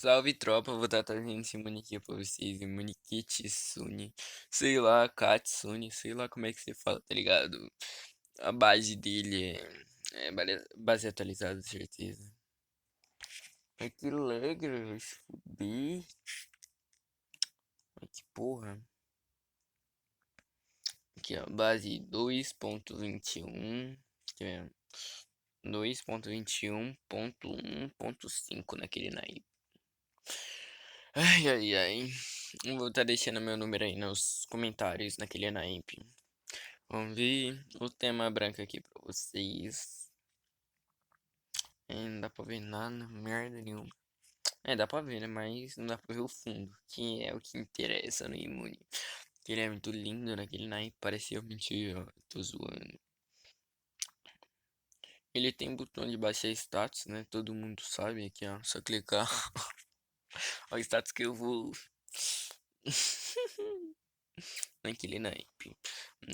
Salve tropa, vou estar trazendo esse mano aqui pra vocês, mano Kitsune, sei lá, Katsune, sei lá como é que você fala, tá ligado? A base dele é base atualizada, certeza. É que legal, vai se fuder. Ai, que porra. Aqui ó, base 2.21, que é 2.21.1.5 naquele naipe. Ai, ai, ai. Vou estar deixando meu número aí nos comentários naquele naipe. Vamos ver o tema branco aqui pra vocês. Não dá pra ver nada, merda nenhuma. Dá pra ver, né? Mas não dá pra ver o fundo, que é o que interessa no Imune. Ele é muito lindo naquele naipe, parece realmente, ó, tô zoando. Ele tem botão de baixar status, né? Todo mundo sabe aqui, ó. Só clicar. Ó, o status que eu vou. Naquele naipe.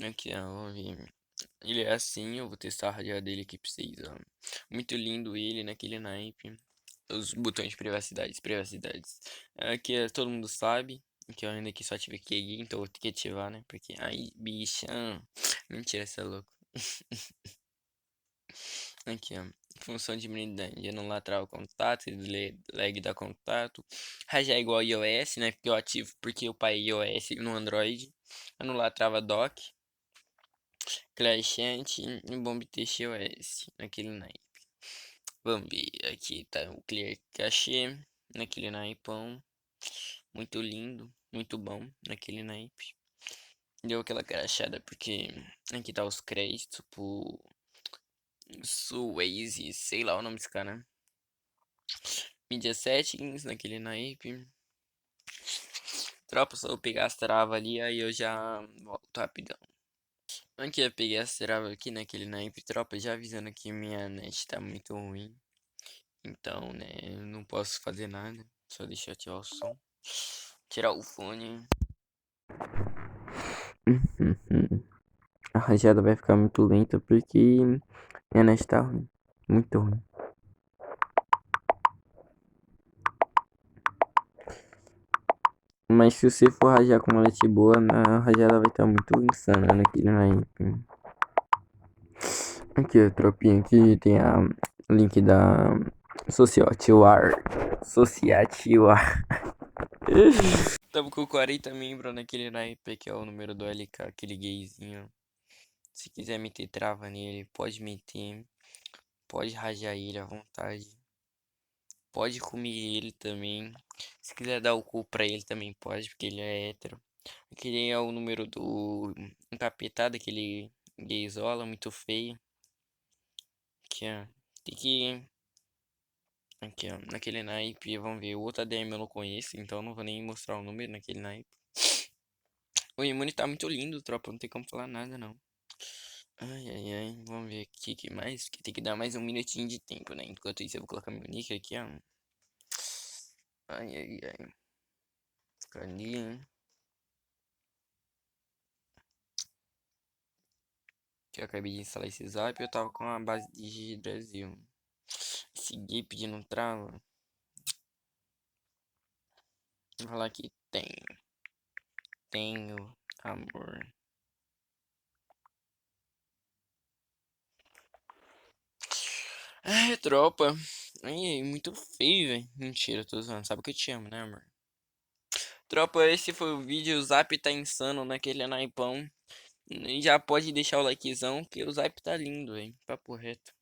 Aqui, ó, vamos ver. Ele é assim, eu vou testar a radial dele aqui pra vocês, ó. Muito lindo ele naquele naipe. Os botões de privacidade, privacidades. Aqui todo mundo sabe que eu ainda aqui só tive QI, então eu vou ter que ativar, né? Porque, ai, bicha. Mentira, você é louco. Aqui, ó. Função de blindagem. Anular trava contato, lag da contato. Rajar é igual iOS, né? Porque eu ativo porque o pai é iOS no Android. Anular trava dock. Clashant e Bomb TXOS naquele naipe. Vamos ver, aqui tá o Clear Cache naquele naipão. Muito lindo, muito bom naquele naipe. Deu aquela crachada porque aqui tá os créditos pro Suwaze, sei lá o nome desse cara. Media Settings naquele naipe. Tropa, só eu pegar as travas ali, aí eu já volto rapidão. Aqui eu peguei as travas aqui naquele naipe, tropa, já avisando que minha net tá muito ruim. Então, né, eu não posso fazer nada. Só deixar eu ativar o som. Tirar o fone. A rajada vai ficar muito lenta porque minha net tá ruim. Muito ruim. Mas se você for rajar com uma net boa, a rajada vai estar muito insana naquele naipe. Aqui, a tropinha aqui tem a link da Sociatiwar. Sociatiwar. Tamo com 40 membros naquele naipe que é o número do LK, aquele gayzinho. Se quiser meter trava nele, pode meter. Pode rajar ele à vontade. Pode comer ele também. Se quiser dar o cu pra ele também pode, porque ele é hétero. Aquele é o número do encapetado, aquele gaysola, muito feio. Aqui, ó. Tem que. Aqui, ó. Naquele naipe, vamos ver. O outro ADM eu não conheço, então não vou nem mostrar o número naquele naipe. O imune tá muito lindo, tropa. Não tem como falar nada, não. Ai, ai, ai. Vamos ver aqui que mais. Que tem que dar mais um minutinho de tempo, né? Enquanto isso, eu vou colocar meu nick aqui, ó. Ai, ai, ai. Cadê? Que eu acabei de instalar esse zap, eu tava com a base de Brasil. Esse gay pedindo trava. Vou falar que tenho amor. Ai, tropa. Ai, muito feio, velho. Mentira, tô zoando. Sabe que eu te amo, né, amor? Tropa, esse foi o vídeo. O zap tá insano naquele naipão. E já pode deixar o likezão, que o zap tá lindo, velho. Papo reto.